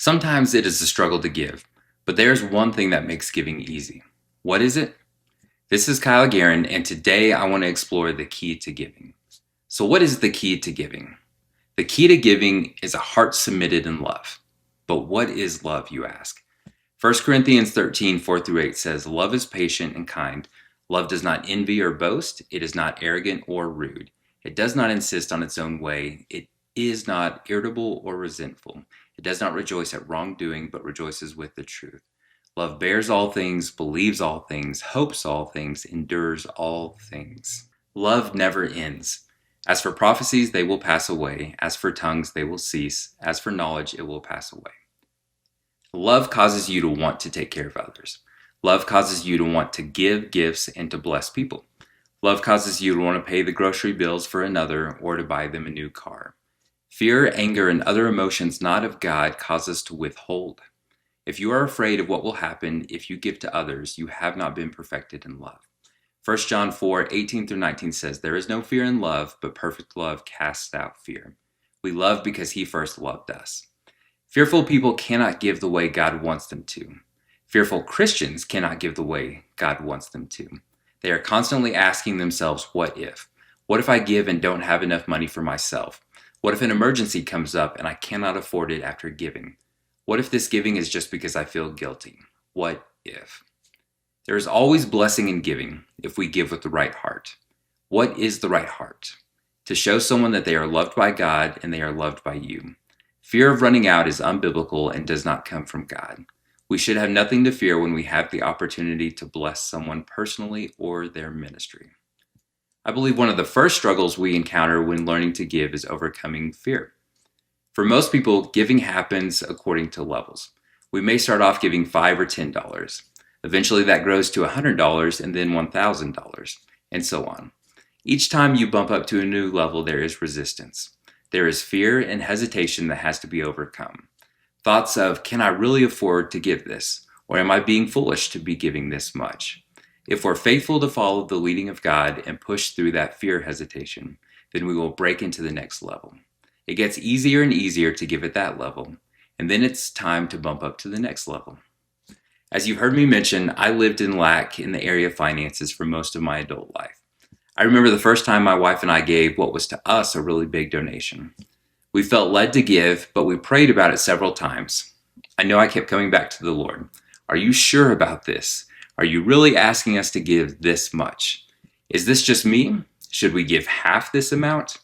Sometimes it is a struggle to give, but there's one thing that makes giving easy. What is it? This is Garen, and today I want to explore the key to giving. So, what is the key to giving? The key to giving is a heart submitted in love. But what is love, you ask? 1 Corinthians 13, 4 through 8 says, "Love is patient and kind. Love does not envy or boast. It is not arrogant or rude. It does not insist on its own way. It is not irritable or resentful. It does not rejoice at wrongdoing, but rejoices with the truth. Love bears all things, believes all things, hopes all things, endures all things." Love never ends. As for prophecies, they will pass away. As for tongues, they will cease. As for knowledge, it will pass away. Love causes you to want to take care of others. Love causes you to want to give gifts and to bless people. Love causes you to want to pay the grocery bills for another or to buy them a new car. Fear, anger, and other emotions not of God cause us to withhold. If you are afraid of what will happen if you give to others, you have not been perfected in love. 1 John 4, 18 through 19 says, "There is no fear in love, but perfect love casts out fear. We love because he first loved us." Fearful people cannot give the way God wants them to. Fearful Christians cannot give the way God wants them to. They are constantly asking themselves, what if? What if I give and don't have enough money for myself? What if an emergency comes up and I cannot afford it after giving? What if this giving is just because I feel guilty? What if? There is always blessing in giving if we give with the right heart. What is the right heart? To show someone that they are loved by God and they are loved by you. Fear of running out is unbiblical and does not come from God. We should have nothing to fear when we have the opportunity to bless someone personally or their ministry. I believe one of the first struggles we encounter when learning to give is overcoming fear. For most people, giving happens according to levels. We may start off giving $5 or $10. Eventually that grows to $100 and then $1,000, and so on. Each time you bump up to a new level, there is resistance. There is fear and hesitation that has to be overcome. Thoughts of, can I really afford to give this? Or am I being foolish to be giving this much? If we're faithful to follow the leading of God and push through that fear hesitation, then we will break into the next level. It gets easier and easier to give at that level, and then it's time to bump up to the next level. As you've heard me mention, I lived in lack in the area of finances for most of my adult life. I remember the first time my wife and I gave what was to us a really big donation. We felt led to give, but we prayed about it several times. I know I kept coming back to the Lord. Are you sure about this? Are you really asking us to give this much? Is this just me? Should we give half this amount?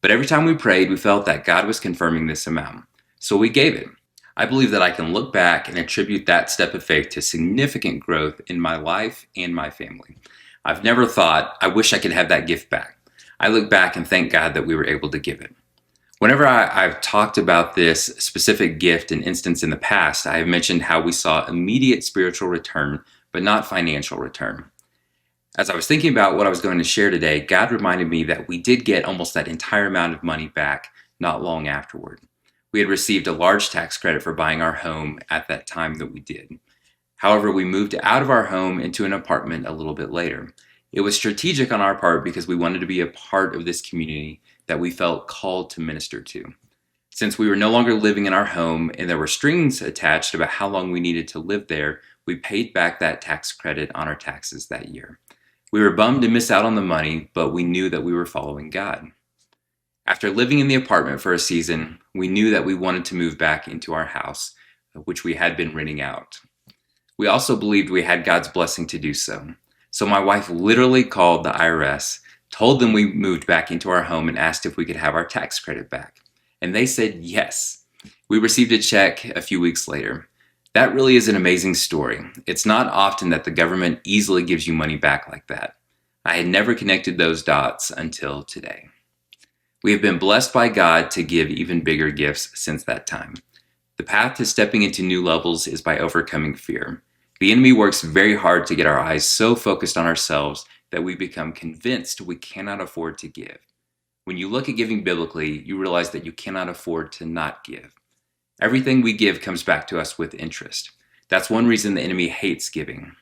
But every time we prayed, we felt that God was confirming this amount. So we gave it. I believe that I can look back and attribute that step of faith to significant growth in my life and my family. I've never thought, I wish I could have that gift back. I look back and thank God that we were able to give it. Whenever I've talked about this specific gift and instance in the past, I have mentioned how we saw immediate spiritual return, but not financial return. As I was thinking about what I was going to share today, God reminded me that we did get almost that entire amount of money back not long afterward. We had received a large tax credit for buying our home at that time that we did. However, we moved out of our home into an apartment a little bit later. It was strategic on our part because we wanted to be a part of this community that we felt called to minister to. Since we were no longer living in our home and there were strings attached about how long we needed to live there, we paid back that tax credit on our taxes that year. We were bummed to miss out on the money, but we knew that we were following God. After living in the apartment for a season, we knew that we wanted to move back into our house, which we had been renting out. We also believed we had God's blessing to do so. So my wife literally called the IRS, told them we moved back into our home, and asked if we could have our tax credit back. And they said yes. We received a check a few weeks later. That really is an amazing story. It's not often that the government easily gives you money back like that. I had never connected those dots until today. We have been blessed by God to give even bigger gifts since that time. The path to stepping into new levels is by overcoming fear. The enemy works very hard to get our eyes so focused on ourselves that we become convinced we cannot afford to give. When you look at giving biblically, you realize that you cannot afford to not give. Everything we give comes back to us with interest. That's one reason the enemy hates giving.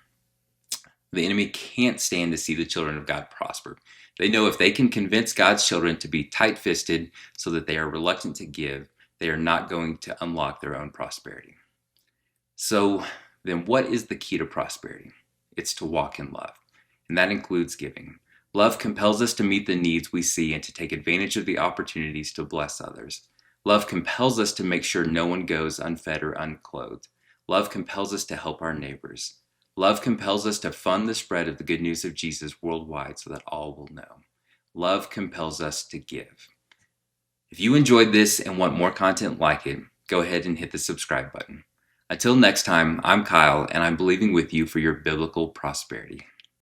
The enemy can't stand to see the children of God prosper. They know if they can convince God's children to be tight-fisted so that they are reluctant to give, they are not going to unlock their own prosperity. So then what is the key to prosperity? It's to walk in love, and that includes giving. Love compels us to meet the needs we see and to take advantage of the opportunities to bless others. Love compels us to make sure no one goes unfed or unclothed. Love compels us to help our neighbors. Love compels us to fund the spread of the good news of Jesus worldwide so that all will know. Love compels us to give. If you enjoyed this and want more content like it, go ahead and hit the subscribe button. Until next time, I'm Kyle, and I'm believing with you for your biblical prosperity.